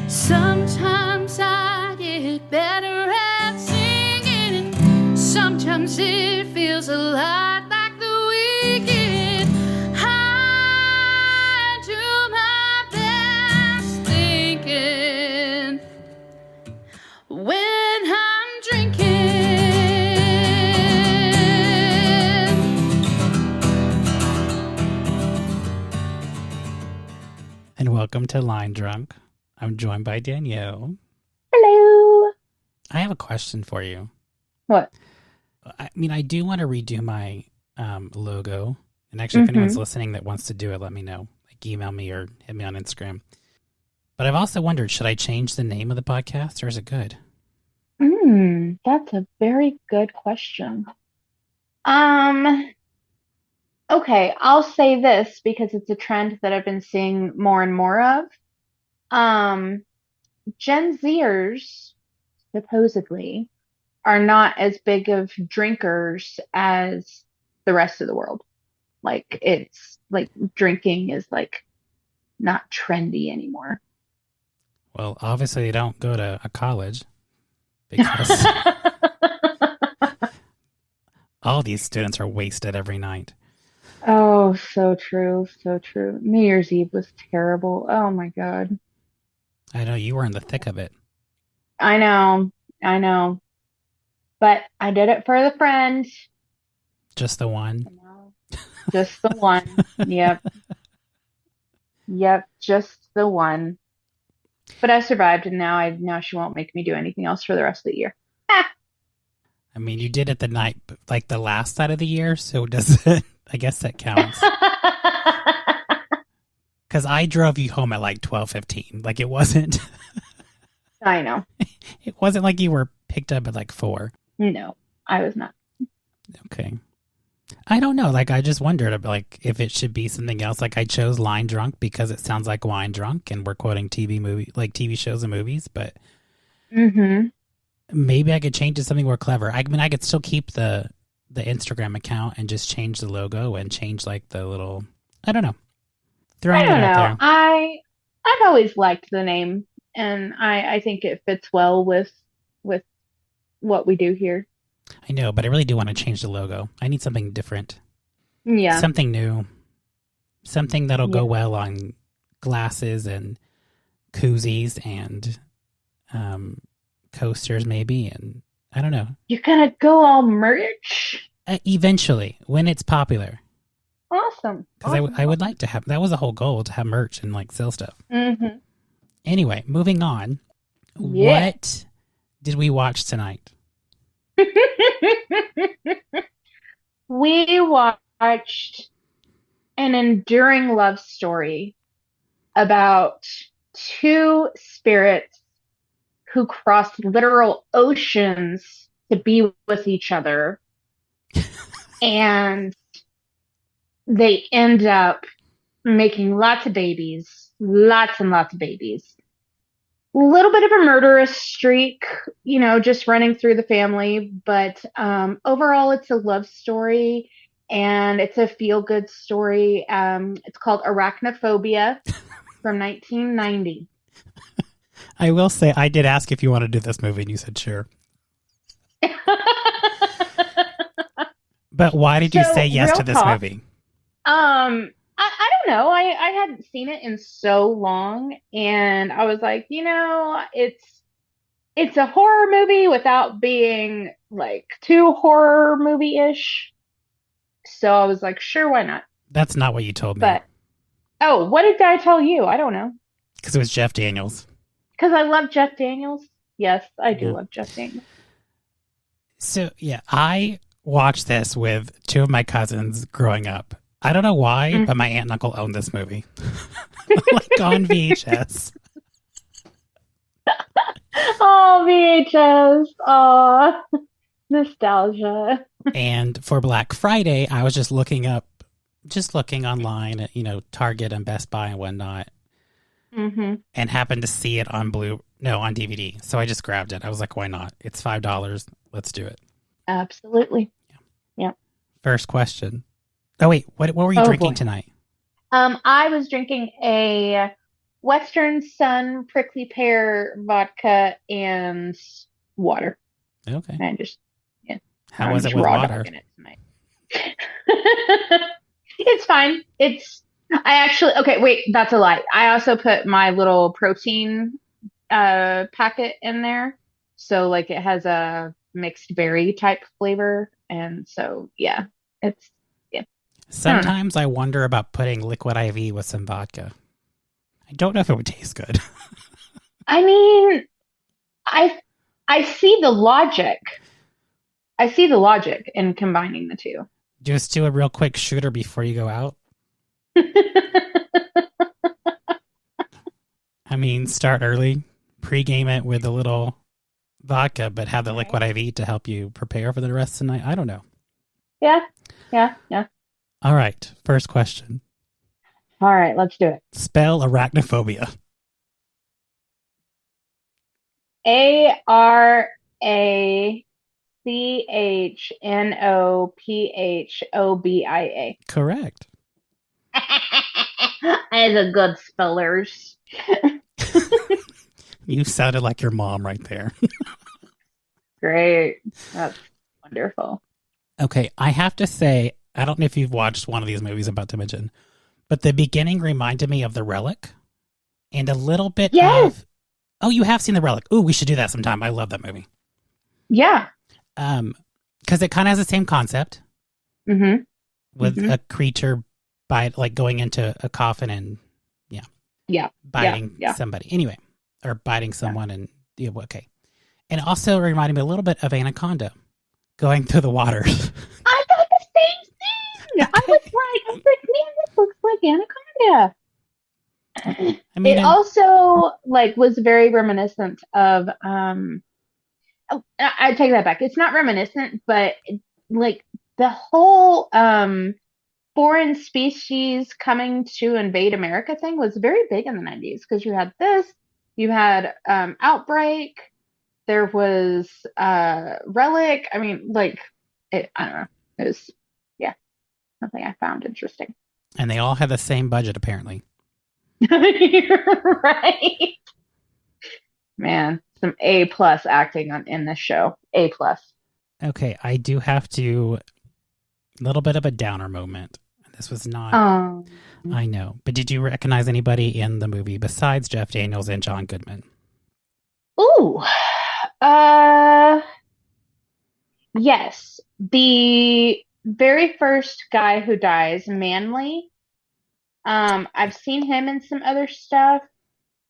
Sometimes I get better at singing, sometimes it feels a lot like the weekend. I do my best thinking when I'm drinking. And welcome to Line Drunk. I'm joined by Danielle. Hello. I have a question for you. What? I mean, I do want to redo my logo. And actually, if anyone's listening that wants to do it, let me know. Like, email me or hit me on Instagram. But I've also wondered, should I change the name of the podcast, or is it good? That's a very good question. Okay, I'll say this because it's a trend that I've been seeing more and more of. Gen Zers supposedly are not as big of drinkers as the rest of the world. Like it's like drinking is like not trendy anymore. Well, obviously, they don't go to a college because all these students are wasted every night. Oh, so true, so true. New Year's Eve was terrible. Oh my God. I know you were in the thick of it. I know, I know. But I did it for the friend. Just the one. You know, just the one. Yep. Yep, just the one. But I survived and now she won't make me do anything else for the rest of the year. Ah. I mean, you did it the night, like the last side of the year, so does it? I guess that counts. Because I drove you home at like 12:15. Like it wasn't. I know. It wasn't like you were picked up at like 4. No, I was not. Okay. I don't know. Like I just wondered, like if it should be something else. Like I chose Line Drunk because it sounds like wine drunk, and we're quoting TV shows and movies. But maybe I could change to something more clever. I mean, I could still keep the Instagram account and just change the logo and change like the little. I don't know. Throwing I don't it out know. there. I've always liked the name and I think it fits well with what we do here. I know, but I really do want to change the logo. I need something different. Yeah. Something new. Something that'll Yeah. go well on glasses and koozies and coasters maybe, and I don't know. You're gonna go all merch? Eventually, when it's popular. Awesome. Because I would like to have, that was the whole goal, to have merch and like sell stuff. Mm-hmm. Anyway, moving on. Yeah. What did we watch tonight? We watched an enduring love story about two spirits who crossed literal oceans to be with each other. And they end up making lots of babies, lots and lots of babies. A little bit of a murderous streak, just running through the family, but overall it's a love story and it's a feel-good story. It's called Arachnophobia from 1990. I will say, I did ask if you want to do this movie, and you said sure. But why did you say yes to this movie? I don't know. I hadn't seen it in so long, and I was like, it's a horror movie without being like too horror movie-ish. So I was like, sure, why not? That's not what you told me. But what did I tell you? I don't know. Because it was Jeff Daniels. Because I love Jeff Daniels. Yes, I do Yeah. love Jeff Daniels. So yeah, I watched this with 2 of my cousins growing up. I don't know why, but my aunt and uncle owned this movie. Like on VHS. Oh, VHS. Oh, nostalgia. And for Black Friday, I was just looking online at, Target and Best Buy and whatnot. Mm-hmm. And happened to see it on on DVD. So I just grabbed it. I was like, why not? It's $5. Let's do it. Absolutely. Yeah. First question. Oh wait, what were you drinking tonight? I was drinking a Western Sun, prickly pear vodka, and water. Okay. And just, yeah, How I'm was it just with raw water? dogging it tonight. It's fine. I actually, okay, wait, that's a lie. I also put my little protein packet in there. So like it has a mixed berry type flavor. And so yeah, it's yeah. I don't know. Sometimes I wonder about putting liquid IV with some vodka. I don't know if it would taste good. I mean, I I see the logic. I see the logic in combining the two. Just do a real quick shooter before you go out. I mean, start early, pre-game it with a little vodka, but have the liquid IV to help you prepare for the rest of the night. I don't know. Yeah, yeah, yeah. All right, first question. All right, let's do it. Spell arachnophobia. Arachnophobia. Correct. I the good spellers. You sounded like your mom right there. Great. That's wonderful. Okay, I have to say, I don't know if you've watched one of these movies I'm about to mention, but the beginning reminded me of The Relic and a little bit of... Oh, you have seen The Relic. Ooh, we should do that sometime. I love that movie. Yeah. Because it kind of has the same concept with a creature going into a coffin and biting somebody. Anyway, or biting someone and okay. And it also reminded me a little bit of Anaconda going through the waters. I thought the same thing. I was like, man, this looks like Anaconda. I mean, it also was very reminiscent of I take that back. It's not reminiscent, but like the whole foreign species coming to invade America thing was very big in the 90s because you had this, you had Outbreak, there was Relic. I mean, I don't know. It was something I found interesting. And they all had the same budget apparently. You're right. Man, some A+ acting in this show. A+. Okay, I do have to... A little bit of a downer moment. This was not... I know. But did you recognize anybody in the movie besides Jeff Daniels and John Goodman? Ooh. Yes. The very first guy who dies, Manley. I've seen him in some other stuff,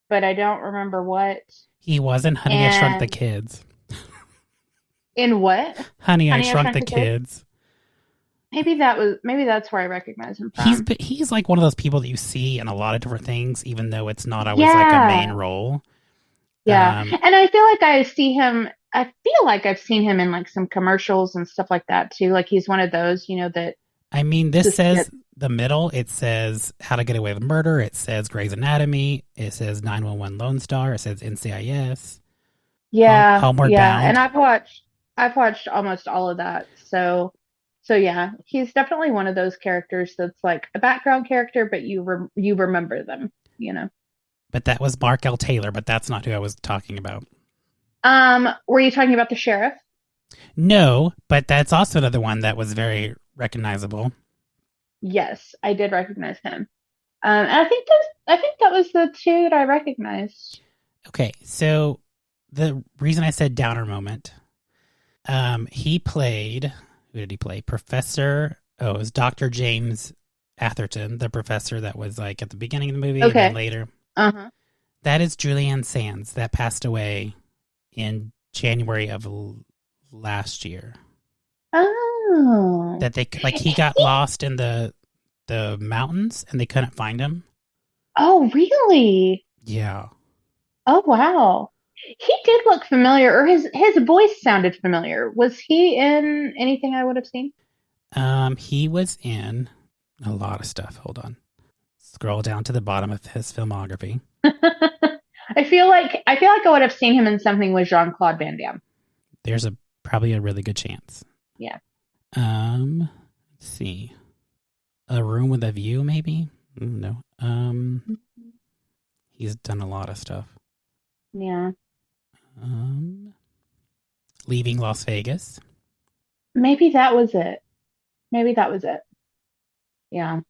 but I don't remember what. He was in Honey, I Shrunk the Kids. In what? Honey, I Shrunk the Kids. Maybe that's where I recognize him from. He's like one of those people that you see in a lot of different things, even though it's not always like a main role. Yeah. And I feel like I feel like I've seen him in like some commercials and stuff like that too. Like he's one of those, that. I mean, this says the middle, it says How to Get Away with Murder. It says Grey's Anatomy. It says 911 Lone Star. It says NCIS. Yeah. Homeward Bound. And I've watched almost all of that. So yeah, he's definitely one of those characters that's like a background character, but you remember them, But that was Mark L. Taylor, but that's not who I was talking about. Were you talking about the sheriff? No, but that's also another one that was very recognizable. Yes, I did recognize him. And I think that was the two that I recognized. Okay, so the reason I said downer moment, he played... Who did he play? Professor... Oh, it was Dr. James Atherton, the professor that was like at the beginning of the movie and then later. Uh-huh. That is Julianne Sands that passed away in January of last year. Oh. That he got lost in the mountains and they couldn't find him. Oh, really? Yeah. Oh, wow. He did look familiar, or his voice sounded familiar. Was he in anything I would have seen? He was in a lot of stuff. Hold on. Scroll down to the bottom of his filmography. I feel like I would have seen him in something with Jean-Claude Van Damme. There's probably a really good chance. Yeah. Let's see. A Room with a View, maybe? No. He's done a lot of stuff. Yeah. Leaving Las Vegas. Maybe that was it. Yeah.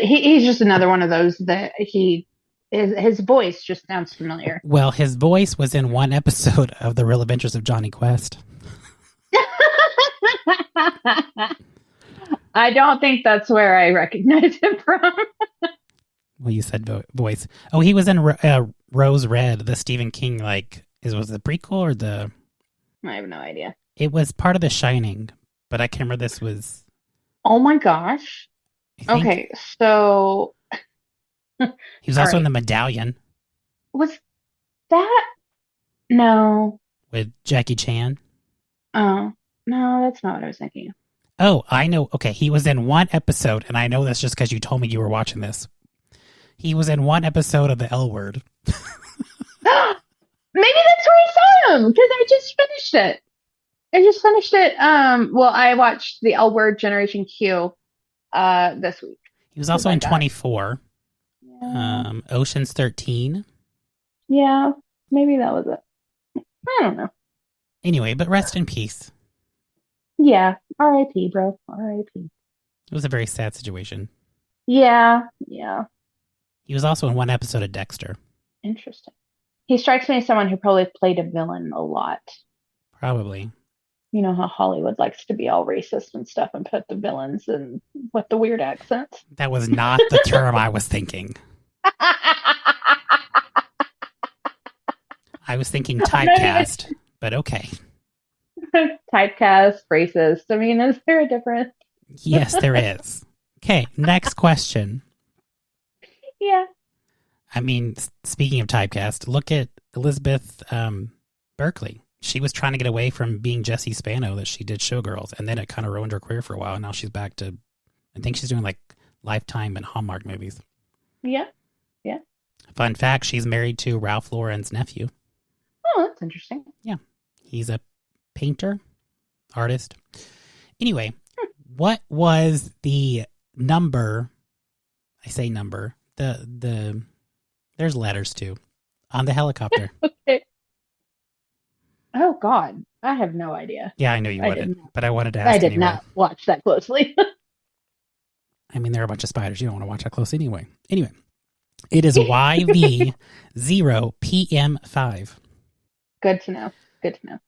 He's just another one of those that his voice just sounds familiar. Well, his voice was in one episode of The Real Adventures of Johnny Quest. I don't think that's where I recognize him from. Well, you said voice. Oh, he was in Rose Red, the Stephen King, was the prequel or the... I have no idea. It was part of The Shining, but I can't remember this was... Oh my gosh. Okay, so... He was also in The Medallion. Was that... No. With Jackie Chan. Oh, no, that's not what I was thinking. Oh, I know. Okay, he was in one episode, and I know that's just because you told me you were watching this. He was in one episode of The L Word. Maybe that's where I saw him, because I just finished it. Well, I watched the L Word Generation Q this week. He was also in 24. Yeah. Ocean's 13. Yeah, maybe that was it. I don't know. Anyway, but rest in peace. Yeah, R.I.P., bro. R.I.P. It was a very sad situation. Yeah. He was also in one episode of Dexter. Interesting. He strikes me as someone who probably played a villain a lot. Probably. You know how Hollywood likes to be all racist and stuff and put the villains in with the weird accents? That was not the term I was thinking. I was thinking typecast, but okay. Typecast, racist. I mean, is there a difference? Yes, there is. Okay, next question. Yeah. I mean, speaking of typecast, look at Elizabeth Berkley. She was trying to get away from being Jessie Spano that she did Showgirls, and then it kind of ruined her career for a while. And now she's back to, I think she's doing like Lifetime and Hallmark movies. Yeah. Fun fact, she's married to Ralph Lauren's nephew. Oh, that's interesting. Yeah. He's a painter, artist. Anyway, what was the number, I say number, there's letters too, on the helicopter? Okay. Oh, God. I have no idea. Yeah, I know you wouldn't, but I wanted to ask I did anyway. not watch that closely. I mean, there are a bunch of spiders. You don't want to watch that close anyway. Anyway, it is YV0PM5. Good to know.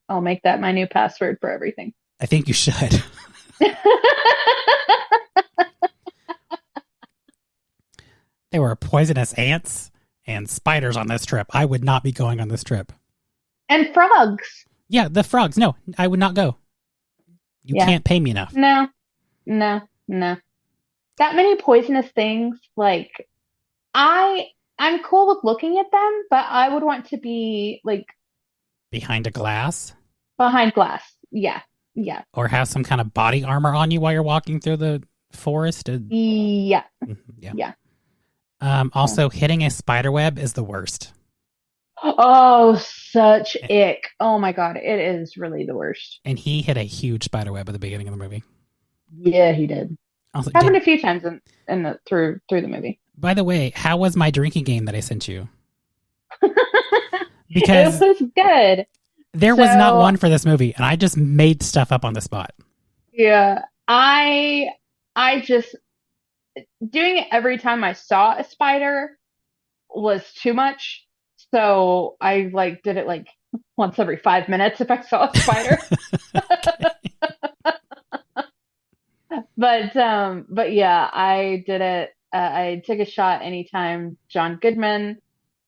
I'll make that my new password for everything. I think you should. There were poisonous ants and spiders on this trip. I would not be going on this trip. And frogs. Yeah, the frogs. No, I would not go. You can't pay me enough. No. That many poisonous things, like, I'm cool with looking at them, but I would want to be, like... Behind a glass? Behind glass, yeah. Or have some kind of body armor on you while you're walking through the forest? Yeah. Also, hitting a spider web is the worst. Oh, such ick. Oh my God, it is really the worst. And he hit a huge spider web at the beginning of the movie. Yeah, he did. Also, happened a few times through the movie. By the way, how was my drinking game that I sent you? Because it was good. There was not one for this movie, and I just made stuff up on the spot. Yeah, I just doing it every time I saw a spider was too much. So I did it once every 5 minutes if I saw a spider. But yeah, I did it. I took a shot anytime John Goodman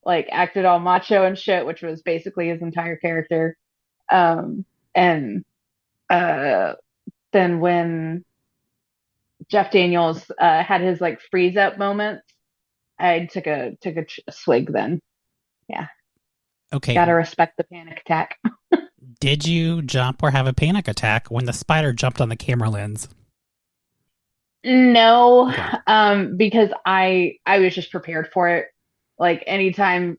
acted all macho and shit, which was basically his entire character. And then when Jeff Daniels had his freeze up moments, I took a swig then. Yeah. Okay. Gotta respect the panic attack. Did you jump or have a panic attack when the spider jumped on the camera lens? No, okay. Because I was just prepared for it. Anytime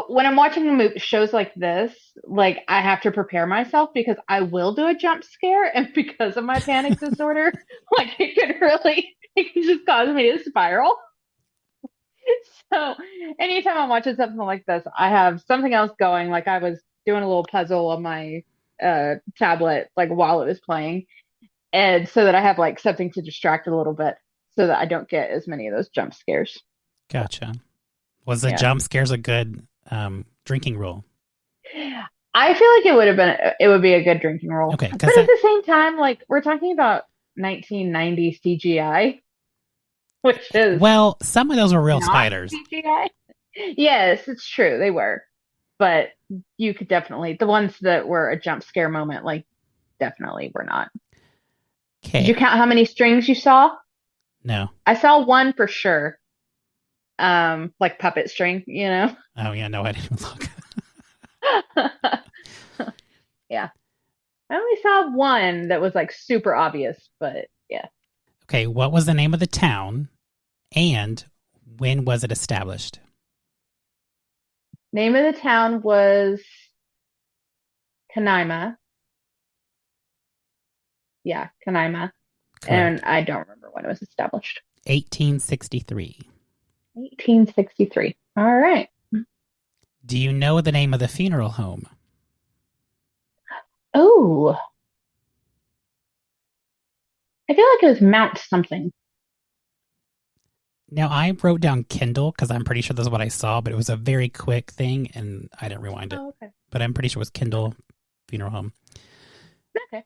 when I'm watching shows like this, I have to prepare myself because I will do a jump scare, and because of my panic disorder, it can just cause me to spiral. So anytime I'm watching something like this, I have something else going. Like I was doing a little puzzle on my tablet, like while it was playing, and so that I have like something to distract a little bit, so that I don't get as many of those jump scares. Gotcha. Was the Yeah, jump scares a good drinking rule? I feel like it would be a good drinking role, Okay, but because at the same time, like we're talking about 1990 CGI, which is well, some of those were real not spiders. CGI. Yes, it's true, they were. But you could definitely, the ones that were a jump scare moment, like definitely were not. Did you Okay, count how many strings you saw? no. I saw one for sure. Like puppet string, you know? Oh yeah, no, I didn't even look. Yeah. I only saw one that was like super obvious, but yeah. Okay, what was the name of the town, and when was it established? Name of the town was Canaima. Yeah, Canaima. And Correct. I don't remember when it was established. 1863. 1863. All right. Do you know the name of the funeral home? Oh, I feel like it was Mount something. Now, I wrote down Kindle because I'm pretty sure that's what I saw, but it was a very quick thing and I didn't rewind it. Oh, okay. But I'm pretty sure it was Kindle Funeral Home. Okay.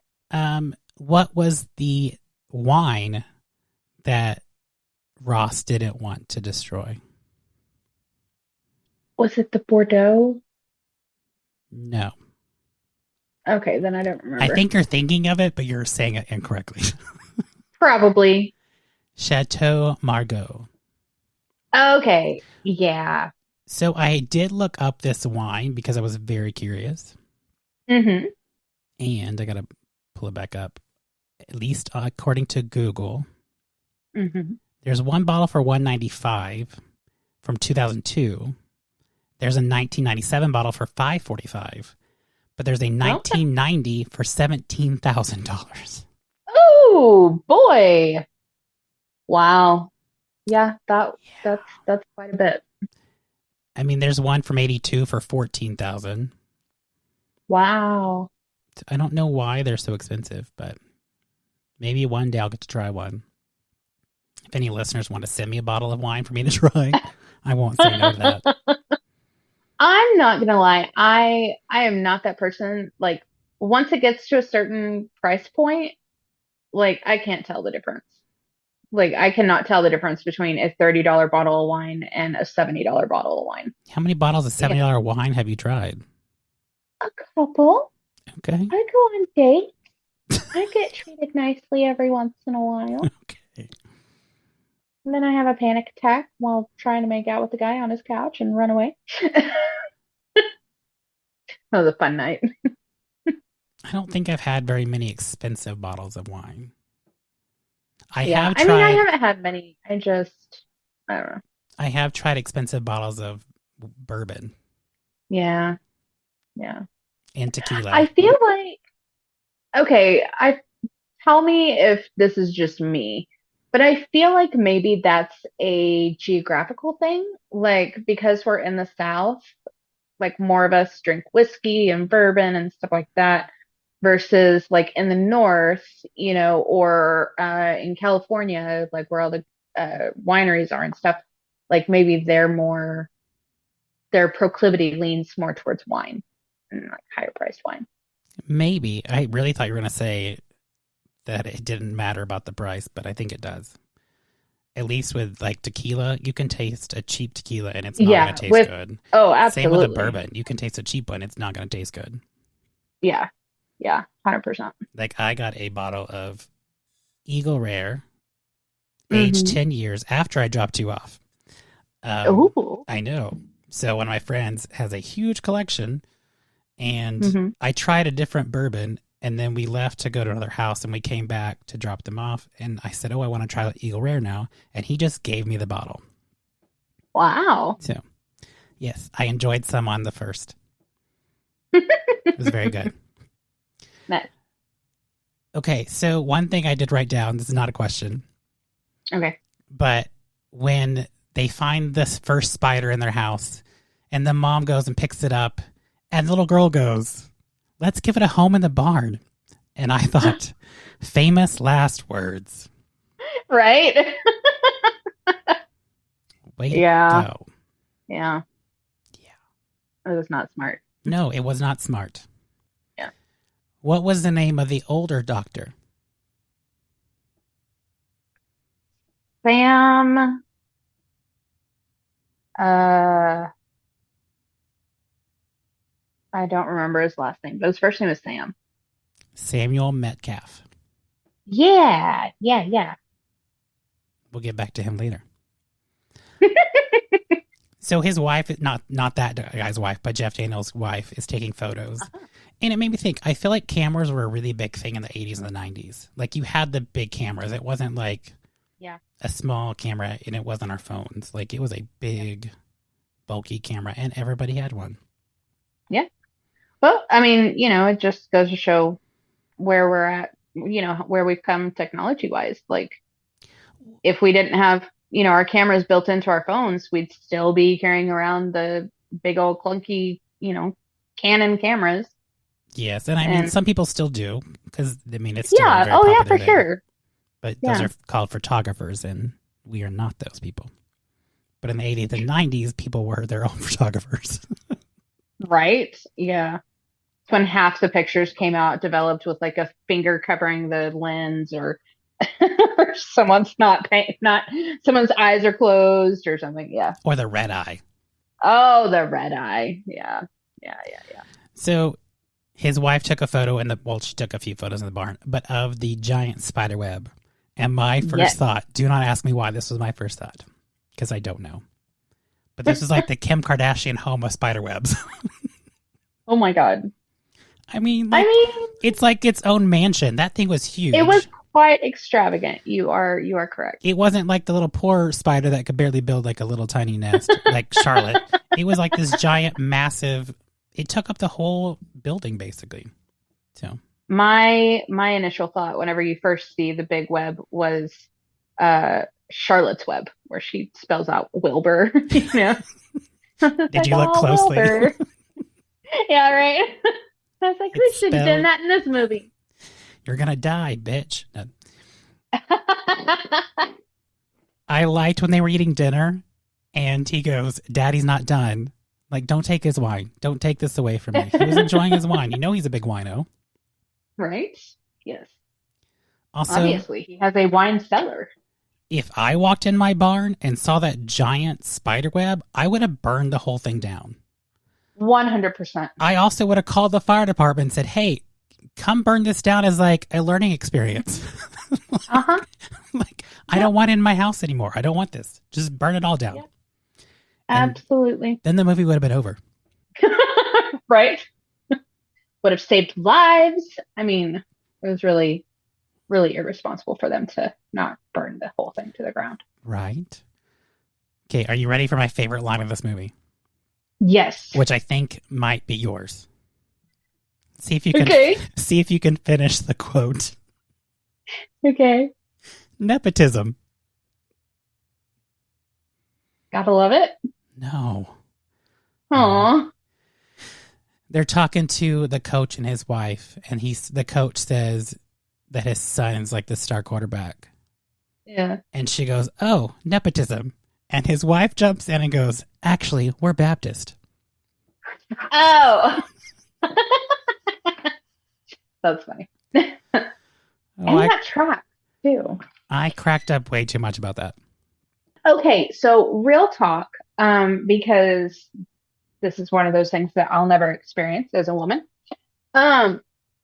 What was the wine that Ross didn't want to destroy? Was it the Bordeaux? No. Okay, then I don't I remember. think you're thinking of it, but you're saying it incorrectly. Probably. Chateau Margaux. Okay. Yeah. So I did look up this wine because I was very curious. Mm-hmm. And I got to pull it back up. At least according to Google, Mm-hmm. there's one bottle for $195 from 2002. There's a 1997 bottle for $545, but there's a Okay. 1990 for $17,000. Oh boy. Wow. Yeah, that's quite a bit. I mean, there's one from 82 for 14,000. Wow. I don't know why they're so expensive, but maybe one day I'll get to try one. If any listeners want to send me a bottle of wine for me to try, I won't say no to that. I'm not gonna lie. I am not that person. Like once it gets to a certain price point, like I can't tell the difference. Like I cannot tell the difference between a $30 bottle of wine and a $70 bottle of wine. How many bottles of Yeah. $70 wine have you tried? A couple. Okay. I go on dates. I get treated nicely every once in a while. Okay. And then I have a panic attack while trying to make out with the guy on his couch and run away. That was a fun night. I don't think I've had very many expensive bottles of wine. I Yeah, have I mean, I tried haven't had many. I don't know. I have tried expensive bottles of bourbon Yeah, yeah. and I tequila. feel like, okay, tell me if this is just me, but I feel like maybe that's a geographical thing. Like, because we're in the South, like more of us drink whiskey and bourbon and stuff like that versus like in the North, or in California, like where all the wineries are and stuff, like maybe their proclivity leans more towards wine and like higher priced wine. Maybe. I really thought you were going to say that it didn't matter about the price, but I think it does. At least with like tequila, you can taste a cheap tequila and it's not going Yeah, to taste good. oh, Same with the absolutely. bourbon. You can taste a cheap one, it's not going to taste good. Yeah, yeah, 100%. Like I got a bottle of Eagle Rare, aged Mm-hmm. 10 years after I dropped you off. Ooh. I know. So one of my friends has a huge collection, and Mm-hmm. I tried a different bourbon, and then we left to go to another house, and we came back to drop them off, and I said, "Oh, I want to try Eagle Rare now," and he just gave me the bottle. Wow. So yes, I enjoyed some on the first. It was very good. Nice. Okay, so one thing I did write down. This is not a question, Okay. but when They find this first spider in their house, and the mom goes and picks it up, and the little girl goes, "Let's give it a home in the barn." And I thought, famous last words. Right? Way Yeah. to go. Yeah. Yeah. It was not smart. No, it was not smart. Yeah. What was the name of the older doctor? Sam. I don't remember his last name, but his first name is Sam. Samuel Metcalf. Yeah. Yeah. We'll get back to him later. So his wife, not that guy's wife, but Jeff Daniels' wife, is taking photos. And it made me think, I feel like cameras were a really big thing in the 80s and the 90s. Like, you had the big cameras. It wasn't like a small camera, and it wasn't our phones. Like, it was a big, bulky camera, and everybody had one. Yeah. Well, I mean, it just goes to show where we're at, where we've come technology-wise. Like, if we didn't have, our cameras built into our phones, we'd still be carrying around the big old clunky, Canon cameras. Yes, and I mean, some people still do, because, I mean, it's still a very oh yeah, popular for thing. sure. But those are called photographers, and we are not those people. But in the 80s and 90s, people were their own photographers. Right? Yeah. It's when half the pictures came out developed with like a finger covering the lens, or or someone's someone's eyes are closed or something. Yeah. Or the red eye. Oh, the red eye. Yeah. So his wife took a photo she took a few photos in the barn, but of the giant spider web. And my first thought, do not ask me why this was my first thought, because I don't know. But this is like the Kim Kardashian home of spider webs. Oh my God. I mean, it's like its own mansion. That thing was huge. It was quite extravagant. You are correct. It wasn't like the little poor spider that could barely build like a little tiny nest, like Charlotte. It was like this giant, massive. It took up the whole building, basically. So my initial thought, whenever you first see the big web, was Charlotte's Web, where she spells out Wilbur. Did you look closely? Yeah, right. I was like, we should have done that in this movie. You're gonna die, bitch. No. I liked when they were eating dinner, and he goes, "Daddy's not done. Like, don't take his wine. Don't take this away from me." He was enjoying his wine. He's a big wino. Right? Yes. Also, obviously, he has a wine cellar. If I walked in my barn and saw that giant spider web, I would have burned the whole thing down. 100%. I also would have called the fire department and said, "Hey, come burn this down as like a learning experience." Like, I don't want it in my house anymore. I don't want this. Just burn it all down. Yep. Absolutely. Then the movie would have been over. Right? Would have saved lives. I mean, it was really, really irresponsible for them to not burn the whole thing to the ground. Right. Okay, are you ready for my favorite line of this movie? Yes. Which I think might be yours. See if you can finish the quote. Okay. Nepotism. Gotta love it. No. Aww. They're talking to the coach and his wife, and the coach says that his son's like the star quarterback. Yeah. And she goes, "Oh, nepotism." And his wife jumps in and goes, "Actually, we're Baptist." Oh. That's funny. That track, too. I cracked up way too much about that. Okay, so real talk, because this is one of those things that I'll never experience as a woman. I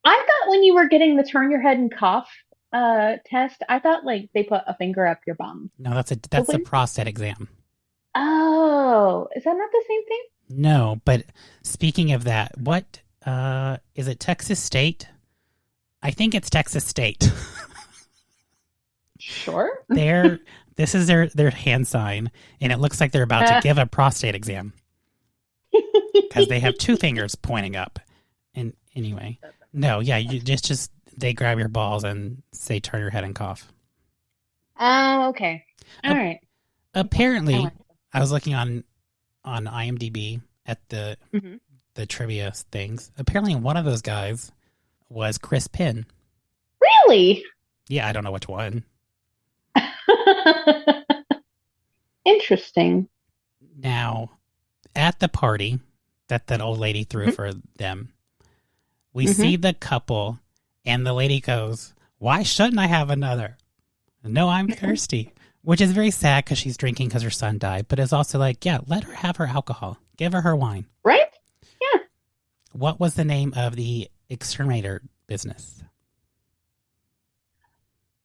thought when you were getting the turn your head and cough test, I thought like they put a finger up your bum. No, that's a prostate exam. Oh, is that not the same thing? No, but speaking of that, what is it? Texas State? I think it's Texas State. Sure. This is their hand sign, and it looks like they're about to give a prostate exam because they have two fingers pointing up. And anyway, no, yeah, you just they grab your balls and say turn your head and cough. Oh, okay. All right. Apparently, I was looking on IMDb at the Mhm. trivia things. Apparently, one of those guys was Chris Penn. Really? Yeah, I don't know which one. Interesting. Now, at the party that old lady threw Mhm. for them, we Mhm. see the couple, and the lady goes, "Why shouldn't I have another? No, I'm thirsty." Which is very sad because she's drinking because her son died, but it's also like, yeah, let her have her alcohol. Give her wine. Right? Yeah. What was the name of the exterminator business?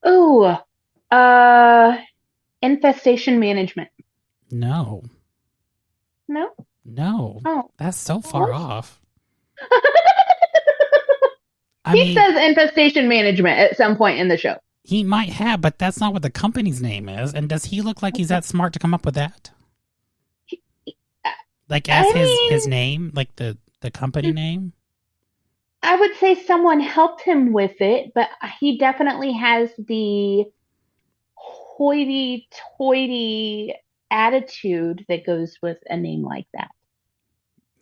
Ooh. Uh, infestation management. No. No? No. Oh. That's so far What? off. I He mean, says infestation management at some point in the show. he might have, but that's not what the company's name is. And does he look like he's that smart to come up with that? Like as I his mean, name, like the company name? I would say someone helped him with it, but he definitely has the hoity-toity attitude that goes with a name like that.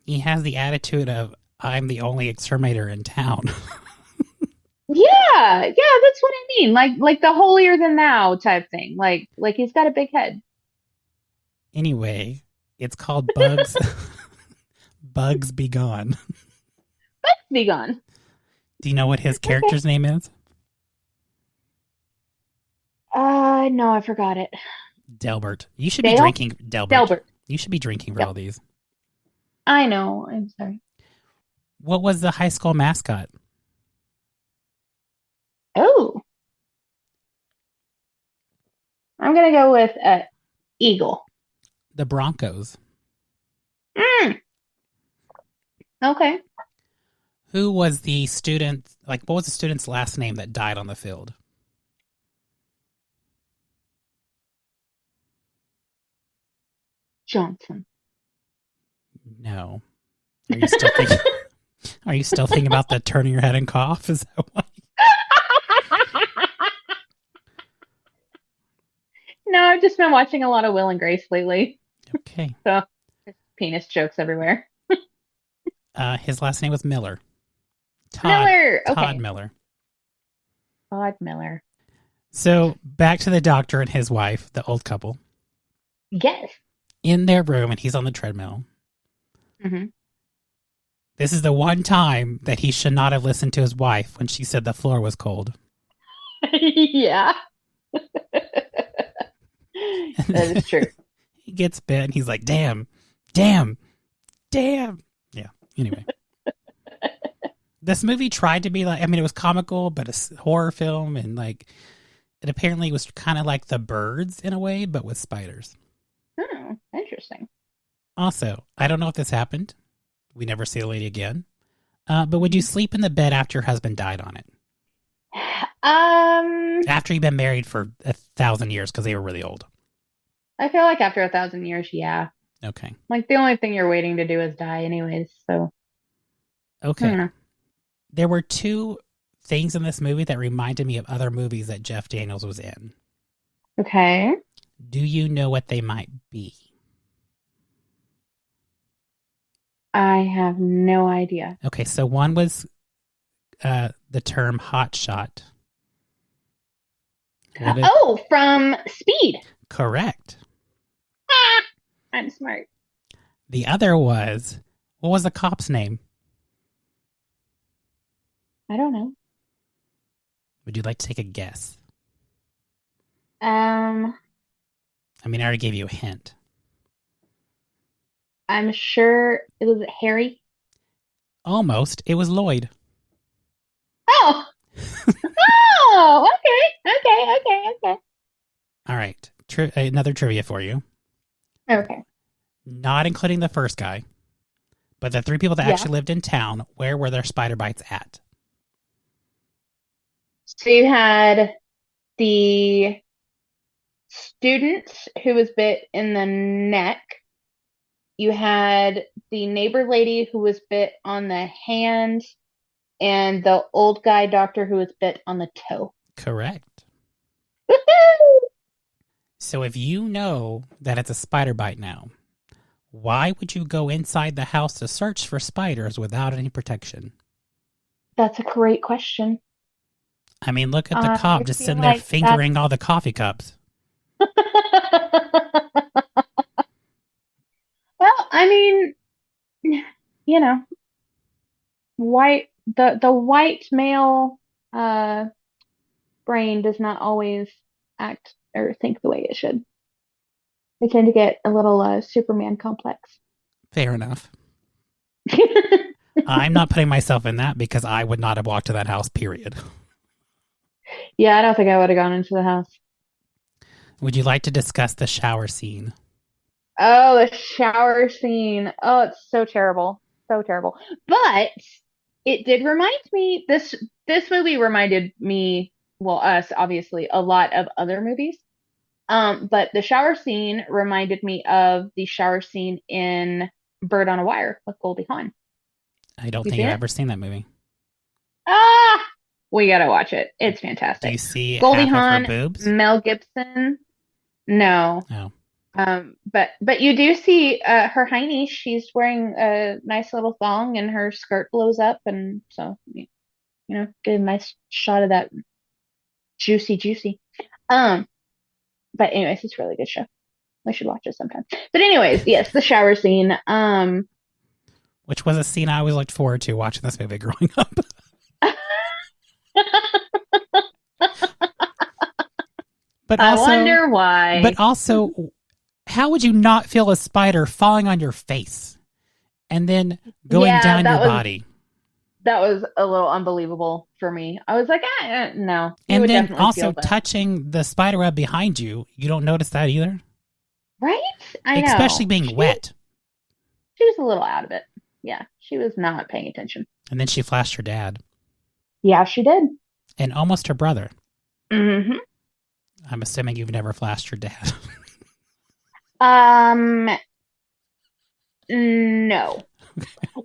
He has the attitude of I'm the only exterminator in town. Yeah, yeah, that's what I mean. Like the holier than thou type thing. Like he's got a big head. Anyway, it's called Bugs Bugs Be Gone. Be gone. Do you know what his Okay. character's name is? No, I forgot it. Delbert. You should be Dale? drinking Delbert. Delbert. You should be drinking for Yep. all these. I know. I'm sorry. What was the high school mascot? Oh, I'm gonna go with eagle. The Broncos. Mm, okay. Who was the student, like, what was the student's last name that died on the field? Johnson. No. Are you still thinking? Are you still thinking about the turning your head and cough? Is that why? No, I've just been watching a lot of Will and Grace lately. Okay. So just penis jokes everywhere. His last name was Miller. Miller. Todd Okay. Miller. Todd Miller. So back to the doctor and his wife, the old couple, Yes. in their room, and he's on the treadmill. Hmm. This is the one time that he should not have listened to his wife when she said the floor was cold. Yeah. That is true. He gets bit and he's like, damn, damn, damn. Yeah. Anyway. This movie tried to be like, I mean, it was comical, but a horror film. And like, it apparently was kind of like The Birds in a way, but with spiders. Oh, interesting. Also, I don't know if this happened. We never see the lady again. But would you sleep in the bed after your husband died on it? After you've been married for 1,000 years because they were really old. I feel like after 1,000 years, yeah. Okay. Like the only thing you're waiting to do is die anyways, so I Okay. don't know. There were two things in this movie that reminded me of other movies that Jeff Daniels was in. Okay. Do you know what they might be? I have no idea. Okay, so one was the term hot shot. Oh, from Speed. Correct. Ah, I'm smart. The other was, what was the cop's name? I don't know. Would you like to take a guess? Um, I mean, I already gave you a hint. I'm sure it was Harry. Almost. It was Lloyd. Oh. Oh, okay. All right. Another trivia for you. Okay. Not including the first guy, but the three people that Yeah. actually lived in town, where were their spider bites at? So you had the student who was bit in the neck. You had the neighbor lady who was bit on the hand, and the old guy doctor who was bit on the toe. Correct. Woohoo! So if you know that it's a spider bite now, why would you go inside the house to search for spiders without any protection? That's a great question. I mean, look at the I cop just feel sitting there like fingering all the coffee cups. Well, I mean, you know, the white male uh brain does not always act or think the way it should. They tend to get a little Superman complex. Fair enough. I'm not putting myself in that because I would not have walked to that house, period. Yeah, I don't think I would have gone into the house. Would you like to discuss the shower scene? Oh, the shower scene. Oh, it's so terrible. So terrible. But it did remind me, this movie reminded me, well, us obviously, a lot of other movies. But the shower scene reminded me of the shower scene in Bird on a Wire with Goldie Hawn. I don't You think seen I've it? ever seen that movie. Ah, we gotta watch it. It's Do fantastic. you see Goldie half of her Hawn, boobs? Mel Gibson. No. No. But you do see her hiney. She's wearing a nice little thong, and her skirt blows up, and so get a nice shot of that juicy. Um, but anyways, it's a really good show. We should watch it sometime. But anyways, yes, the shower scene. Which was a scene I always looked forward to watching this movie growing up. But I also, wonder why. But also, how would you not feel a spider falling on your face and then going Yeah, down your that was- body? That was a little unbelievable for me. I was like, no. You And would then definitely also feel that. touching the spider web behind you, you don't notice that either? Right? I know. Especially being wet. She was a little out of it. Yeah, she was not paying attention. And then she flashed her dad. Yeah, she did. And almost her brother. Mm-hmm. I'm assuming you've never flashed your dad. No.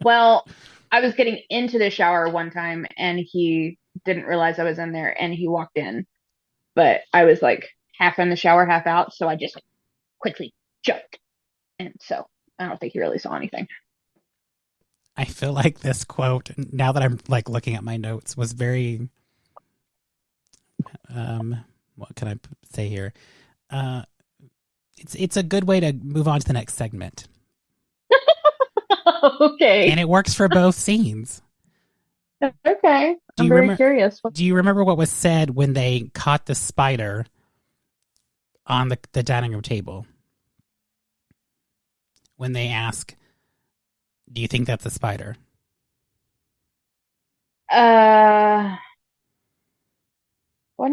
Well, I was getting into the shower one time and he didn't realize I was in there and he walked in. But I was like half in the shower, half out, so I just quickly jumped. And so I don't think he really saw anything. I feel like this quote, now that I'm like looking at my notes, was very what can I say here? It's a good way to move on to the next segment. Okay. And it works for both scenes. Okay. Do I'm you very remember- curious. Do you remember what was said when they caught the spider on the dining room table? When they ask, do you think that's a spider? Wasn't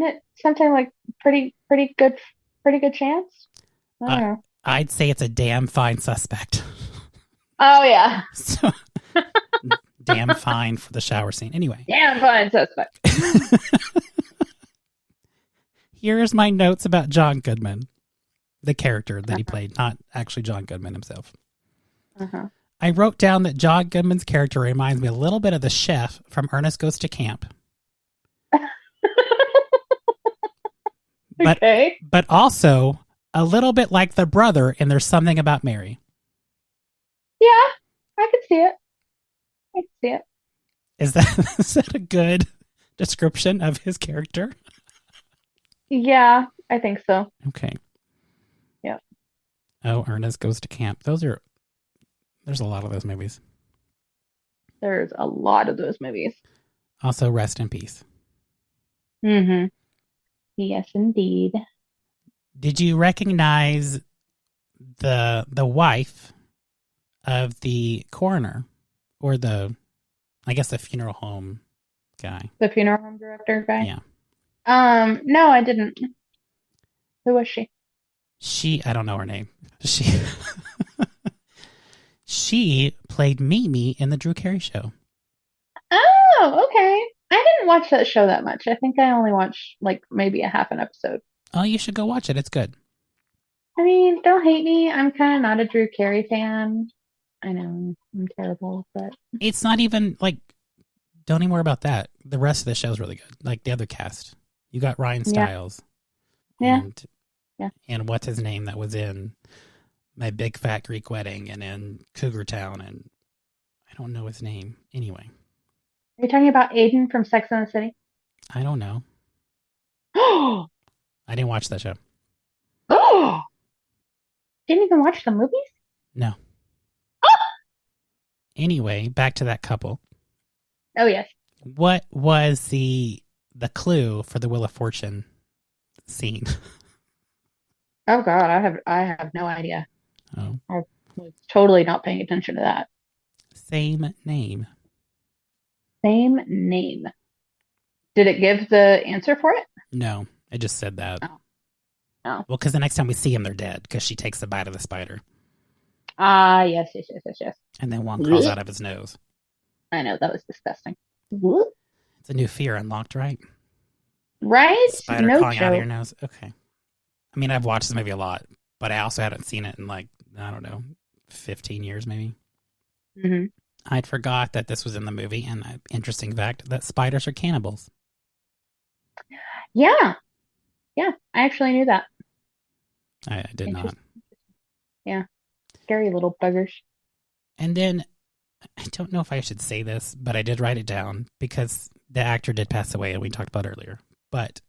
it something like pretty good chance? I don't know. I'd say it's a damn fine suspect. Oh yeah. So, damn fine for the shower scene. Anyway. Damn fine suspect. Here's my notes about John Goodman, the character that he played, not actually John Goodman himself. Uh-huh. I wrote down that John Goodman's character reminds me a little bit of the chef from Ernest Goes to Camp. Okay. But also a little bit like the brother in There's Something About Mary. Yeah, I could see it. I could see it. Is that a good description of his character? Yeah, I think so. Okay. Yeah. Oh, Ernest Goes to Camp. There's a lot of those movies. There's a lot of those movies. Also, rest in peace. Mm-hmm. Yes, indeed. Did you recognize the wife of the coroner, or the funeral home guy? The funeral home director guy? Yeah. No, I didn't. Who was she? I don't know her name. She played Mimi in the Drew Carey Show. Oh, okay. I didn't watch that show that much. I think I only watched like maybe a half an episode. Oh, you should go watch it. It's good. I mean, don't hate me. I'm kind of not a Drew Carey fan. I know I'm terrible, but It's not even like, don't even worry about that. The rest of the show's really good. Like the other cast. You got Ryan Yeah. Stiles. Yeah. And Yeah. And what's his name that was in My Big Fat Greek Wedding and in Cougar Town, and I don't know his name. Anyway, Are you talking about Aiden from Sex and the City? I don't know. Oh, I didn't watch that show. oh! Didn't even watch the movies? No. Anyway, back to that couple. Oh yes. What was the clue for the Wheel of Fortune scene? Oh God, I have no idea. Oh, I was totally not paying attention to that. same name. Same name. Did it give the answer for it? No, I just said that. Oh. Oh. Well, because the next time we see him, they're dead because she takes a bite of the spider. Ah, yes, yes, yes, yes, yes. And then one crawls out of his nose. I know, that was disgusting. Blech. It's a new fear unlocked, right? Right? Spider No crawling out of joke. your nose. Okay. I mean, I've watched this movie a lot, but I also hadn't seen it in like, I don't know, 15 years maybe. Hmm. I'd forgot that this was in the movie, and an interesting fact that spiders are cannibals. Yeah. Yeah, I actually knew that. I did not. Interesting. Yeah. Scary little buggers. And then, I don't know if I should say this, but I did write it down because the actor did pass away, and we talked about it earlier. But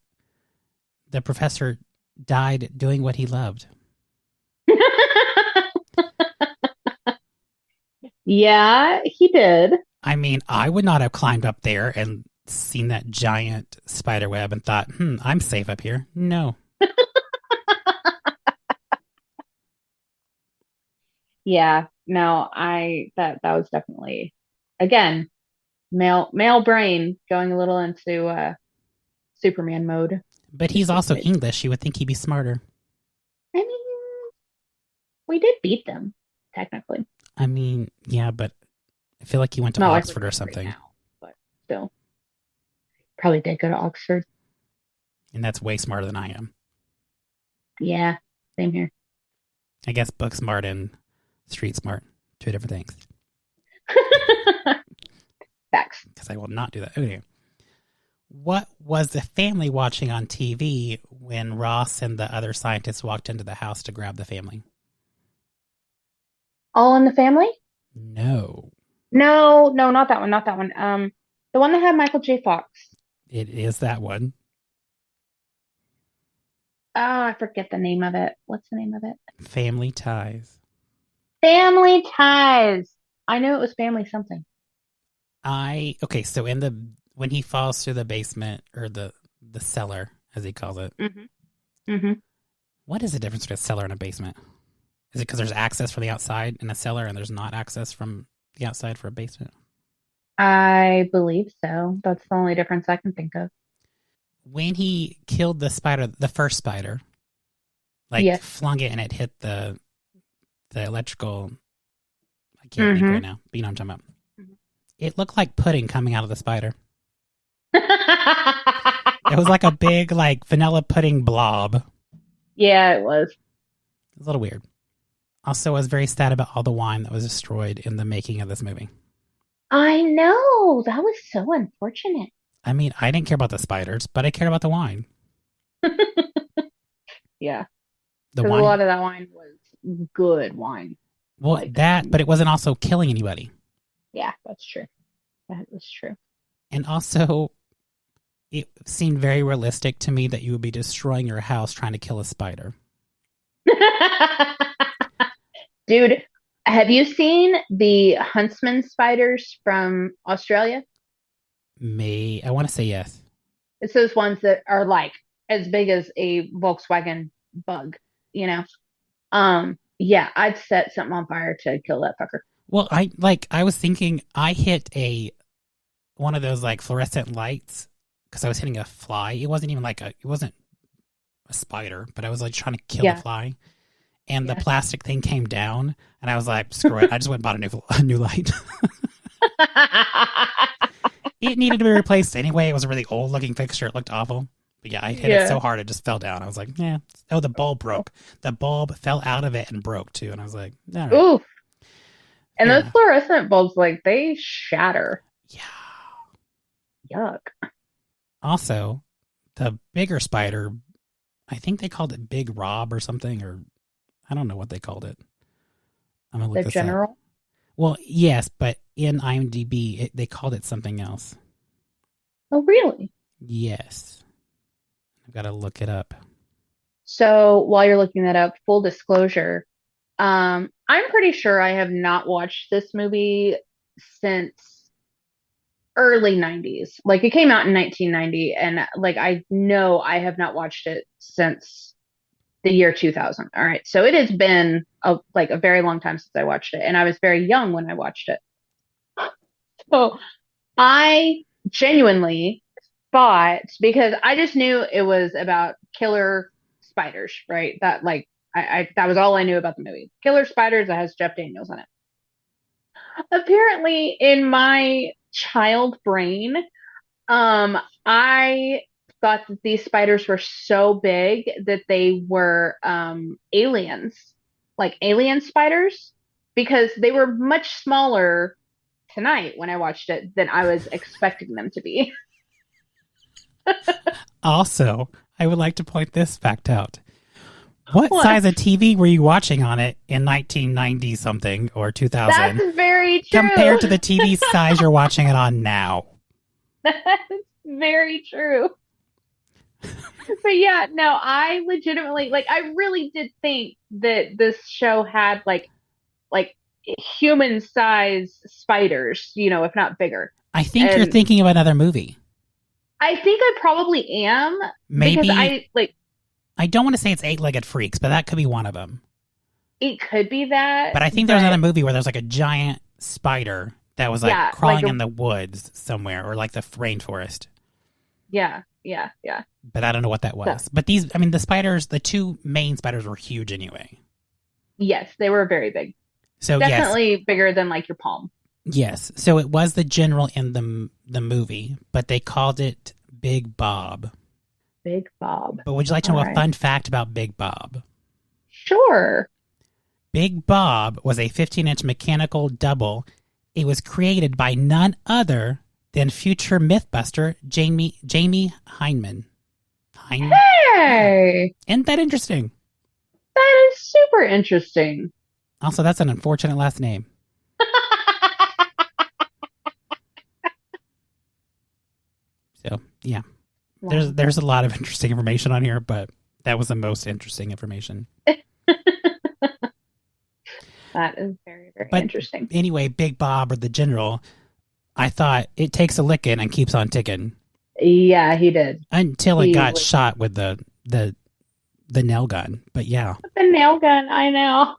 the professor died doing what he loved. Yeah, he did. I mean, I would not have climbed up there and seen that giant spider web and thought, I'm safe up here. No. Yeah. No, that was definitely, again, male brain going a little into Superman mode. But he's also English. You would think he'd be smarter. I mean, we did beat them, technically. I mean, yeah, but I feel like he went to Not like Oxford we or did right something. now, but still. Probably did go to Oxford. And that's way smarter than I am. Yeah, same here. I guess book smart and street smart, two different things. Facts. Because I will not do that. Okay. What was the family watching on TV when Ross and the other scientists walked into the house to grab the family? All in the Family? No. No, no, not that one, not that one. The one that had Michael J. Fox. It is that one. Oh, I forget the name of it. What's the name of it? Family Ties. Family Ties. I knew it was Family something. Okay, so when he falls through the basement or the cellar, as he calls it, Mm-hmm. Mm-hmm. what is the difference between a cellar and a basement? Is it because there's access from the outside in a cellar and there's not access from the outside for a basement? I believe so. That's the only difference I can think of. When he killed the spider, the first spider, like Yes. flung it and it hit the electrical. I can't think right now, but you know what I'm talking about. Mhm. It looked like pudding coming out of the spider. It was like a big, like vanilla pudding blob. Yeah, it was. It was a little weird. Also, I was very sad about all the wine that was destroyed in the making of this movie. I know. That was so unfortunate. I mean, I didn't care about the spiders, but I cared about the wine. Yeah. The Because wine. a lot of that wine was good wine. Well, like- but it wasn't also killing anybody. Yeah, that's true. That is true. And also, it seemed very realistic to me that you would be destroying your house trying to kill a spider. Dude, have you seen the huntsman spiders from Australia? I want to say yes. It's those ones that are like as big as a Volkswagen bug, you know? Yeah, I'd set something on fire to kill that fucker. Well, I was thinking I hit one of those like fluorescent lights because I was hitting a fly. It wasn't even it wasn't a spider, but I was like trying to kill a fly. And the plastic thing came down, and I was like, screw it. I just went and bought a new light. It needed to be replaced anyway. It was a really old-looking fixture. It looked awful. But yeah, I hit it so hard it just fell down. I was like, yeah. Oh, the bulb broke. The bulb fell out of it and broke, too. And I was like, all right. Oof. And Fair those enough. fluorescent bulbs, like, they shatter. Yeah. Yuck. Also, the bigger spider, I think they called it Big Rob or something, or I don't know what they called it. I'm going to look The this up. general? Well, yes, but in IMDb, they called it something else. Oh, really? Yes. I've got to look it up. So while you're looking that up, full disclosure, I'm pretty sure I have not watched this movie since early 90s. Like it came out in 1990, and like I know I have not watched it since the year 2000. All right. So it has been a very long time since I watched it, and I was very young when I watched it. So I genuinely thought, because I just knew it was about killer spiders, right? That like I that was all I knew about the movie. Killer spiders that has Jeff Daniels in it. Apparently, in my child brain, I thought that these spiders were so big that they were aliens, like alien spiders, because they were much smaller tonight when I watched it than I was expecting them to be. Also, I would like to point this fact out. What What? size of TV were you watching on it in 1990 something or 2000 That's very true. compared to the TV size you're watching it on now? That's very true. But yeah, no, I legitimately like I really did think that this show had like human size spiders, if not bigger. I think you're And thinking of another movie. I think I probably am Maybe. because I don't want to say it's Eight-Legged Freaks, but that could be one of them. it could be that. But I think there's another movie where there's like a giant spider that was like Yeah, crawling like in the woods somewhere, or like the rainforest. Yeah. But I don't know what that was. But the spiders, the two main spiders were huge anyway. Yes, they were very big. So Definitely bigger than like your palm. yes. So it was the general in the movie, but they called it Big Bob. Big Bob. But would you like to know All a right. fun fact about Big Bob? Sure. Big Bob was a 15-inch mechanical double. It was created by none other than future Mythbuster Jamie Hyneman. Hey, Isn't that interesting? that is super interesting. Also, that's an unfortunate last name. So, yeah. Wow. There's a lot of interesting information on here, but that was the most interesting information. That is very, very But interesting. anyway, Big Bob, or the General, I thought it takes a licking and keeps on ticking Yeah, he did. until it He got was- shot with the nail gun. But yeah. The nail gun, I know.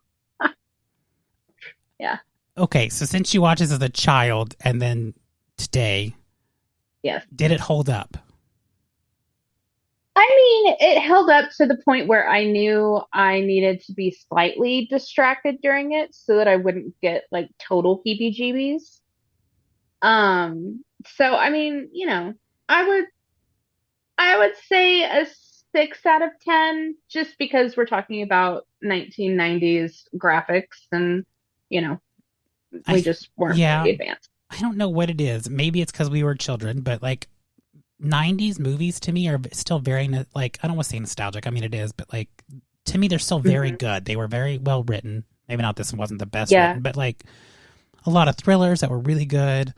Yeah. Okay, so since you watched this as a child and then today, Yes. did it hold up? I mean, it held up to the point where I knew I needed to be slightly distracted during it so that I wouldn't get like total heebie-jeebies. So I mean, I would say a 6 out of 10 just because we're talking about 1990s graphics and, we just weren't yeah. very advanced. I don't know what it is. Maybe it's because we were children, but like 90s movies to me are still very, like, I don't want to say nostalgic. I mean, it is, but like, to me, they're still very good. They were very well written. Maybe not this one wasn't the best written, but like a lot of thrillers that were really good.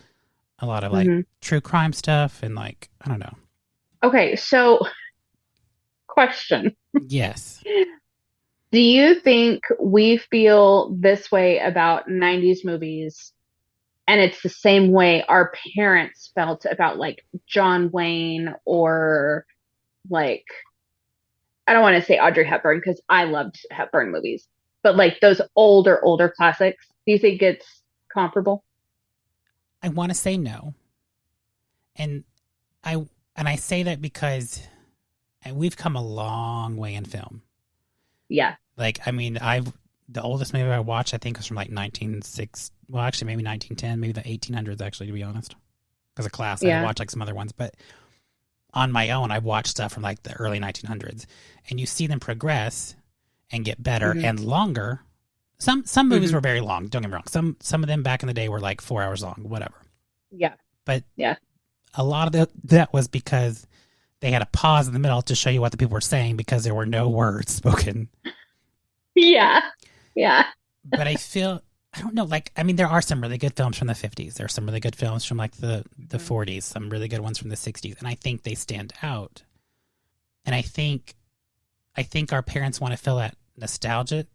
A lot of like true crime stuff and like, I don't know. Okay, so question. Yes. Do you think we feel this way about 90s movies and it's the same way our parents felt about like John Wayne or like, I don't want to say Audrey Hepburn because I loved Hepburn movies, but like those older classics? Do you think it's comparable? I want to say no. And I say that because we've come a long way in film. Yeah. Like, I mean, the oldest movie I watched, I think, was from like 1906. Well, actually, maybe 1910, maybe the 1800s, actually, to be honest. Because of class, I watched like some other ones. But on my own, I've watched stuff from like the early 1900s. And you see them progress and get better and longer. Some movies were very long, don't get me wrong. Some of them back in the day were like 4 hours long, whatever. Yeah. But yeah, a lot of that was because they had a pause in the middle to show you what the people were saying because there were no words spoken. Yeah. Yeah. But I don't know, like, I mean, there are some really good films from the 50s. There are some really good films from like the 40s, some really good ones from the 60s, and I think they stand out. And I think our parents want to feel that nostalgic,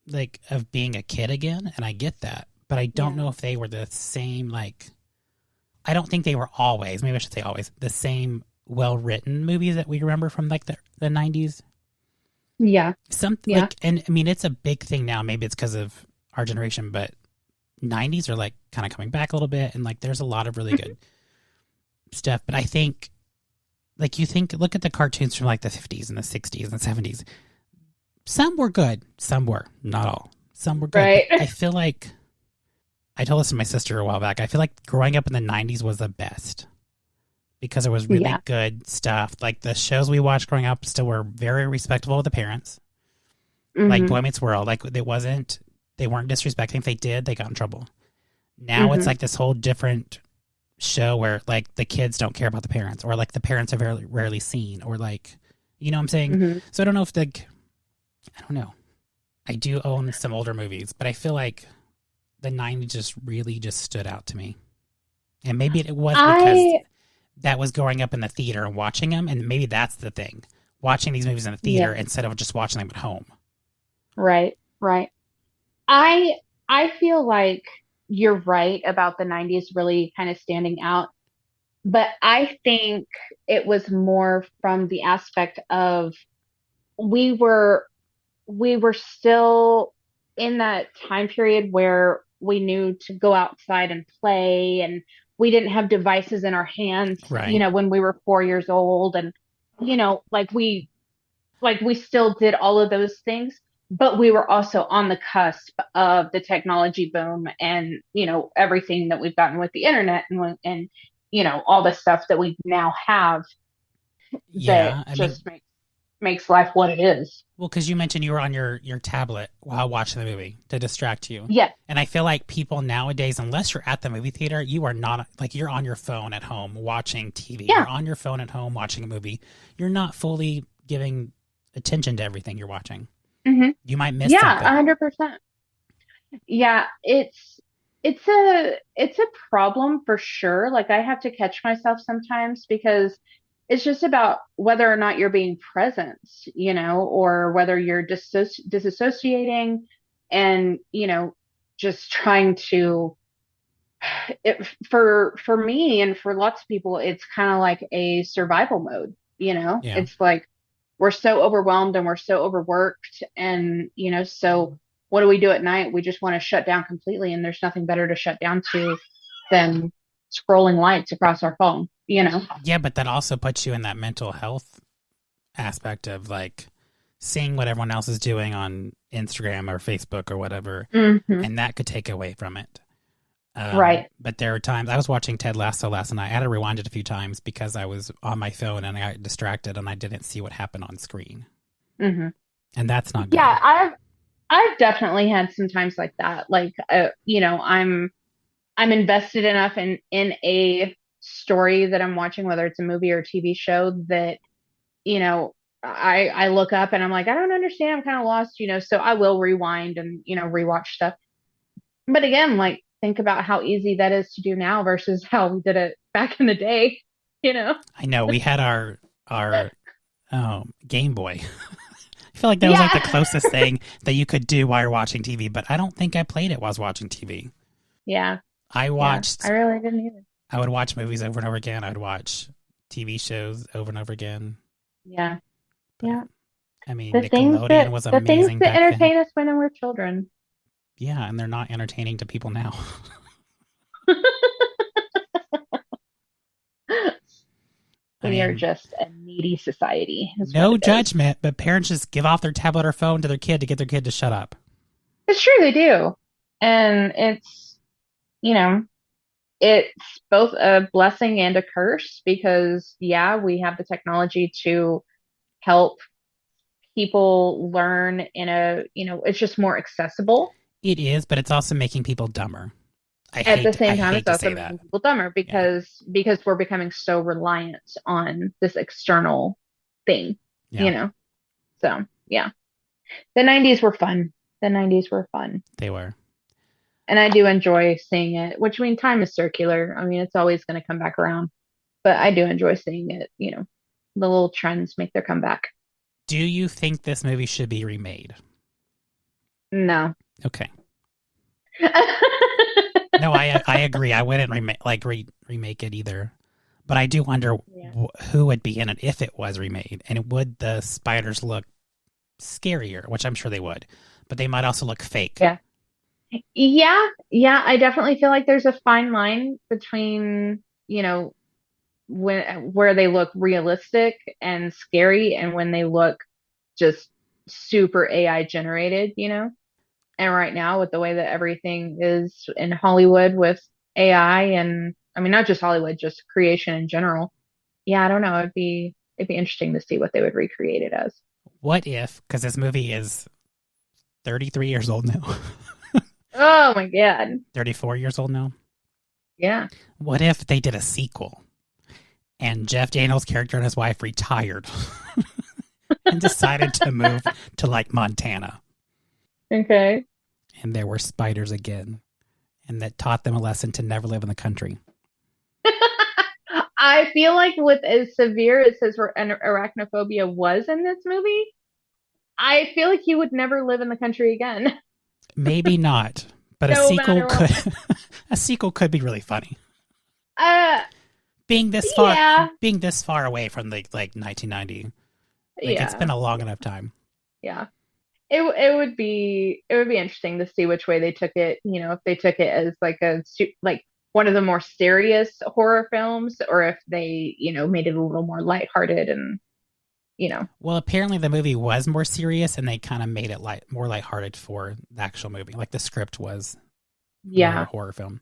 like, of being a kid again, and I get that. But I don't know if they were the same, like, I don't think they were always, maybe I should say always, the same well-written movies that we remember from like the 90s. Yeah. Like, and I mean, it's a big thing now. Maybe it's because of our generation, but 90s are like kind of coming back a little bit, and like there's a lot of really good stuff. But I think, like, look at the cartoons from like the 50s and the 60s and 70s. Some were good, some were not all. Some were good. Right. I feel like, I told this to my sister a while back, I feel like growing up in the 90s was the best because it was really good stuff. Like the shows we watched growing up still were very respectable of the parents. Like Boy Meets World, like they weren't disrespecting. If they did, they got in trouble. Now it's like this whole different show where like the kids don't care about the parents, or like the parents are very rarely seen, or like, you know what I'm saying? So I don't know if I don't know. I do own some older movies, but I feel like the 90s just really just stood out to me. And maybe it was because that was growing up in the theater and watching them, and maybe that's the thing. Watching these movies in the theater instead of just watching them at home. Right. Right. I feel like you're right about the 90s really kind of standing out, but I think it was more from the aspect of we were we were still in that time period where we knew to go outside and play, and we didn't have devices in our hands, Right. when we were 4 years old, and like we still did all of those things, but we were also on the cusp of the technology boom and, everything that we've gotten with the internet and all the stuff that we now have Yeah. that makes life what it is. Well, because you mentioned you were on your tablet while watching the movie to distract you. Yeah. And I feel like people nowadays, unless you're at the movie theater, you are not, like, you're on your phone at home watching TV. Yeah. You're on your phone at home watching a movie. You're not fully giving attention to everything you're watching. Mm-hmm. You might miss Yeah, something. 100%. Yeah, it's a problem for sure. Like I have to catch myself sometimes because it's just about whether or not you're being present, or whether you're disassociating and, just trying to for me and for lots of people, it's kind of like a survival mode, Yeah. It's like we're so overwhelmed and we're so overworked and, so what do we do at night? We just want to shut down completely, and there's nothing better to shut down to than scrolling lights across our phone, Yeah, but that also puts you in that mental health aspect of like seeing what everyone else is doing on Instagram or Facebook or whatever, and that could take away from it. Right. But there are times I was watching Ted Lasso last night. I had to rewind it a few times because I was on my phone and I got distracted and I didn't see what happened on screen. And that's not good. Yeah, I've definitely had some times like that. Like, I'm invested enough in a story that I'm watching, whether it's a movie or a TV show, that, I look up and I'm like, I don't understand. I'm kind of lost, so I will rewind and, rewatch stuff. But again, like, think about how easy that is to do now versus how we did it back in the day, I know we had our Game Boy. I feel like that was like the closest thing that you could do while you're watching TV, but I don't think I played it while I was watching TV. Yeah. I really didn't either. I would watch movies over and over again. I would watch TV shows over and over again. Yeah. But, yeah. I mean, the Nickelodeon was amazing. The things that back entertain then. us when we were children. Yeah, and they're not entertaining to people now. We are just a needy society. No judgment, but parents just give off their tablet or phone to their kid to get their kid to shut up. It's true, they do. And it's both a blessing and a curse because, we have the technology to help people learn in a, it's just more accessible. It is, but it's also making people dumber. At the I same time, hate it's to also say that. making people dumber Yeah. because we're becoming so reliant on this external thing, Yeah. you know. So yeah, the '90s were fun. The '90s were fun, They were. and I do enjoy seeing it. Which I mean, time is circular. I mean, it's always going to come back around, but I do enjoy seeing it. You know, the little trends make their comeback. Do you think this movie should be remade? No. Okay. No, I agree. I wouldn't remake it either. But I do wonder Yeah. who would be in it if it was remade, and would the spiders look scarier? Which I'm sure they would, but they might also look fake. Yeah. Yeah, I definitely feel like there's a fine line between, you know, when where they look realistic and scary and when they look just super AI generated, you know? And right now with the way that everything is in Hollywood with AI and I mean not just Hollywood, just creation in general. Yeah, I don't know. It'd be interesting to see what they would recreate it as. What if, because this movie is 33 years old now, Oh my God. 34 years old now? Yeah. What if they did a sequel and Jeff Daniels' character and his wife retired and decided to move to like Montana, Okay. and there were spiders again, and that taught them a lesson to never live in the country? I feel like with as severe as his arachnophobia was in this movie, I feel like he would never live in the country again, Maybe not, but a no sequel matter could what. a sequel could be really funny. Uh, yeah, Being this far away from the like 1990, like it's yeah, been a long enough time. yeah. It would be interesting to see which way they took it. You know, if they took it as like like one of the more serious horror films, or if they made it a little more lighthearted and you know, Well, apparently the movie was more serious, and they kind of made it more lighthearted for the actual movie. Like the script was more a yeah, horror film.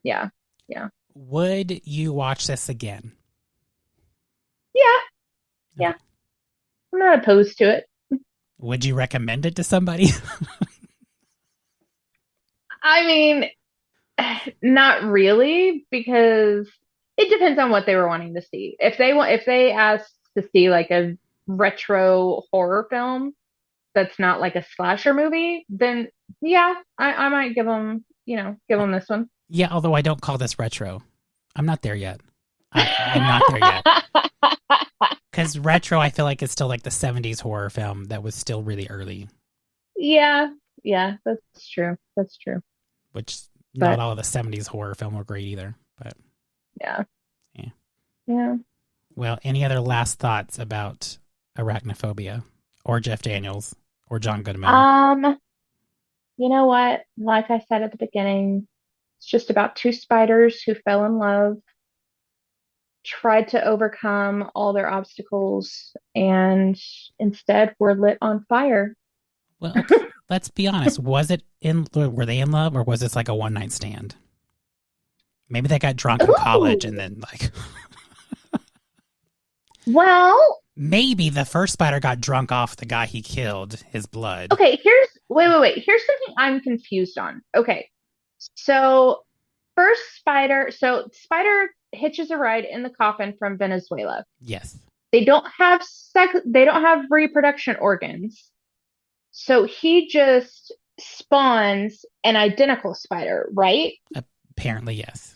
yeah, yeah, Would you watch this again? yeah, Okay. yeah. I'm not opposed to it. Would you recommend it to somebody? I mean, not really, because it depends on what they were wanting to see. If they asked to see like a retro horror film that's not like a slasher movie, then yeah, I might give them this one. Yeah, although I don't call this retro. I'm not there yet. I'm not there yet. Because retro, I feel like it's still like the 70s horror film that was still really early, Yeah, yeah, that's true. That's true. which not But all of the 70s horror film were great either. But yeah, yeah. yeah. Well, any other last thoughts about Arachnophobia or Jeff Daniels or John Goodman? You know what? Like I said at the beginning, it's just about two spiders who fell in love, tried to overcome all their obstacles, and instead were lit on fire. Well, okay, let's be honest. Were they in love, or was this like a one night stand? Maybe they got drunk in college and Ooh. then like Well, maybe the first spider got drunk off the guy he killed, his blood. okay, wait. Here's something I'm confused on. Okay. So so Spider hitches a ride in the coffin from Venezuela. Yes. They don't have reproduction organs. So he just spawns an identical spider, right? Apparently, yes.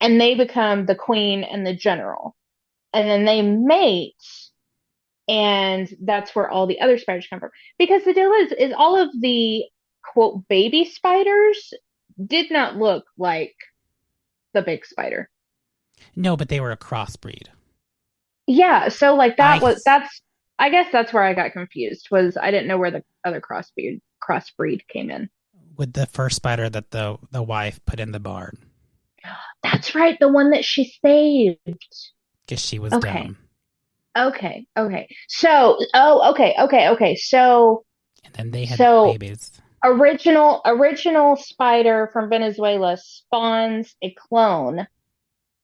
And they become the queen and the general. And then they mate, and that's where all the other spiders come from. Because the deal is all of the quote baby spiders did not look like the big spider. No, but they were a crossbreed. Yeah, so like I that's I guess that's where I got confused, was I didn't know where the other crossbreed came in. with the first spider that the wife put in the barn That's right, the one that she saved. because she was Okay. dumb, Okay. Okay. and then they had So babies. original spider from Venezuela spawns a clone,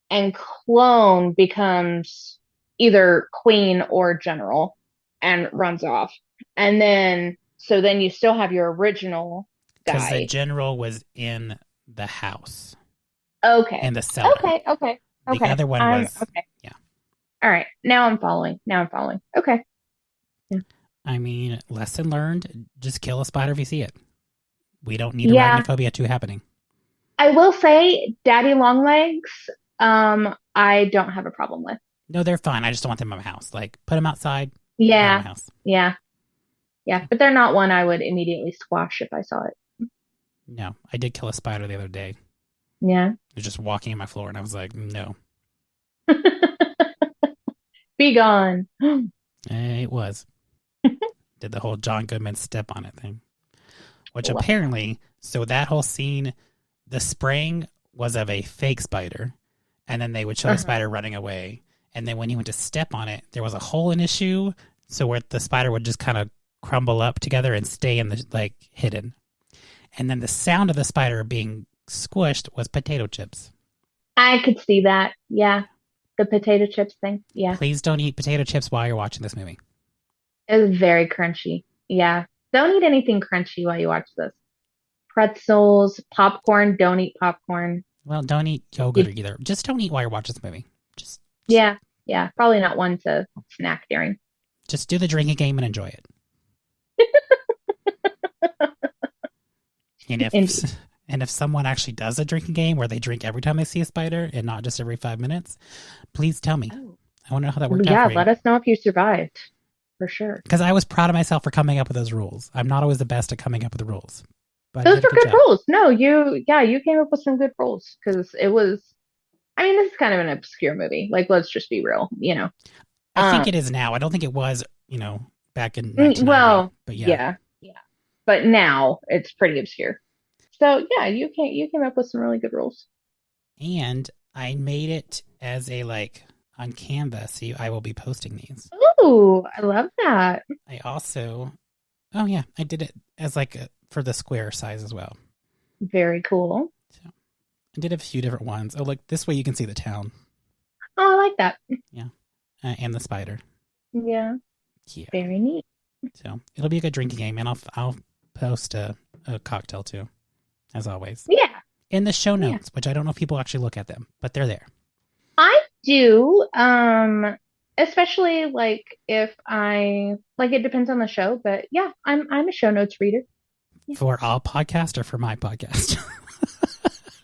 and clone becomes either queen or general and runs off. And then you still have your original Because the guy. general was in the house Okay. and the cellar. Okay. The other one was, okay. yeah. All right. Now I'm following. Okay. Yeah. I mean, lesson learned, just kill a spider if you see it. We don't need Yeah. Arachnophobia 2 happening. I will say Daddy Longlegs, I don't have a problem with. No, they're fine. I just don't want them in my house. Like, put them outside, not in Yeah. my house. Yeah. Yeah. But they're not one I would immediately squash if I saw it. No, I did kill a spider the other day. Yeah. It was just walking on my floor, and I was like, no. Be gone. It was. Did the whole John Goodman step on it thing. Which Love apparently, so that whole scene, the spraying was of a fake spider, and then they would show the spider running away, and then when he went to step on it, there was a hole in his shoe, so where the spider would just kind of crumble up together and stay in the, like, hidden. And then the sound of the spider being squished was potato chips. I could see that. Yeah. The potato chips thing. Yeah. Please don't eat potato chips while you're watching this movie. It was very crunchy. Yeah. Don't eat anything crunchy while you watch this. Pretzels, popcorn. Don't eat popcorn. Well, don't eat yogurt either. Just don't eat while you're watching this movie. Just Yeah. Yeah. Probably not one to snack during. Just do the drinking game and enjoy it. And if someone actually does a drinking game where they drink every time they see a spider and not just every 5 minutes, please tell me. Oh. I want to know how that worked out Yeah, for you. let us know if you survived. For sure. Because I was proud of myself for coming up with those rules. I'm not always the best at coming up with the rules. But Those were good job. rules. No, you came up with some good rules because it was, I mean, this is kind of an obscure movie. Like, let's just be real, you know. I think it is now. I don't think it was, back in 1990. Well, but yeah. But now it's pretty obscure. So yeah, you came up with some really good rules. And I made it as a, on Canva, so I will be posting these. Ooh, I love that. I also, I did it as for the square size as well. Very cool. So I did a few different ones. Oh, look, this way you can see the town. Oh, I like that. Yeah. And the spider. Yeah. Yeah. Very neat. So it'll be a good drinking game, and I'll post a cocktail too, as always. Yeah. In the show notes, which I don't know if people actually look at them, but they're there. I do. Especially if it depends on the show, but yeah, I'm a show notes reader. Yeah. For all podcasts or for my podcast?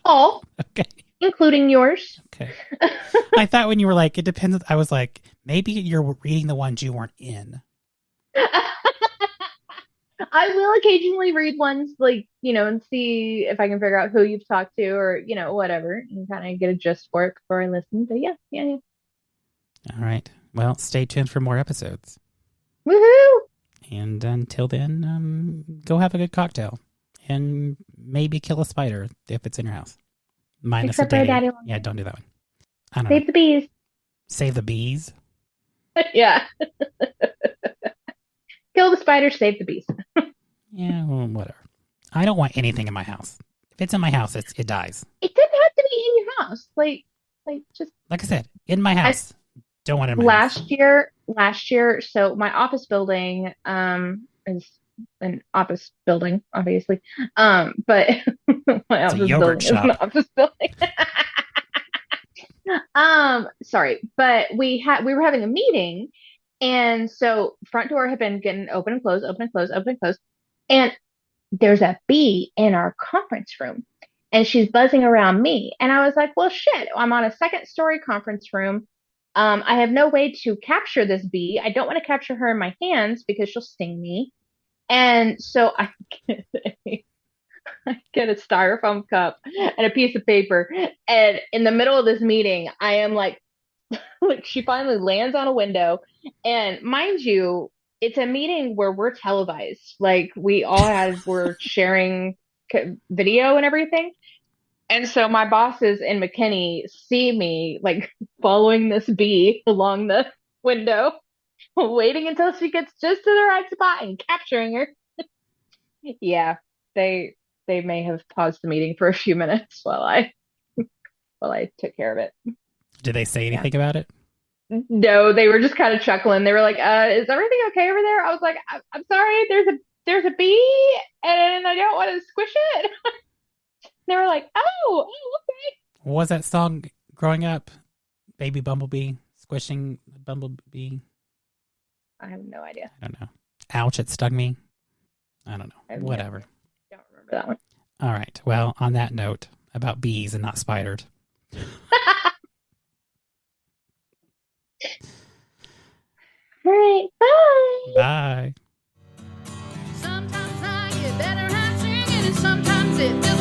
All. Okay. Including yours. Okay. I thought when you were it depends. I was like, maybe you're reading the ones you weren't in. I will occasionally read ones and see if I can figure out who you've talked to or, whatever, and kind of get a gist for it before I listen. But yeah. All right. Well, stay tuned for more episodes. Woohoo! And until then, go have a good cocktail. And maybe kill a spider if it's in your house. Minus Except a for day. Daddy Yeah, don't do that one. I don't Save know. the bees. Save the bees? Yeah. Kill the spider, save the bees. Yeah, well, whatever. I don't want anything in my house. If it's in my house, it dies. It doesn't have to be in your house. Just like I said, in my house. Don't want it in my house. Last year, so my office building is an office building, obviously. But my office building is an office building. Sorry, but we were having a meeting, and so front door had been getting open and close, open and close, open and close, and there's a bee in our conference room, and she's buzzing around me, and I was like, well, shit, I'm on a second story conference room. I have no way to capture this bee. I don't want to capture her in my hands because she'll sting me. And so I get a styrofoam cup and a piece of paper. And in the middle of this meeting, I am like, she finally lands on a window. And mind you, it's a meeting where we're televised. We're sharing video and everything. And so my bosses in McKinney see me following this bee along the window, waiting until she gets just to the right spot and capturing her. Yeah, they may have paused the meeting for a few minutes while I took care of it. Did they say anything about it? No, they were just kind of chuckling. They were like, is everything okay over there? I was like, I'm sorry, there's a bee and I don't want to squish it. They were like, oh, okay. What was that song growing up? Baby Bumblebee squishing the bumblebee. I have no idea. I don't know. Ouch! It stung me. I don't I know. have Whatever. No, don't remember that one. All right. Well, on that note about bees and not spiders. All right. Bye. Bye. Sometimes I get better at singing, and sometimes it feels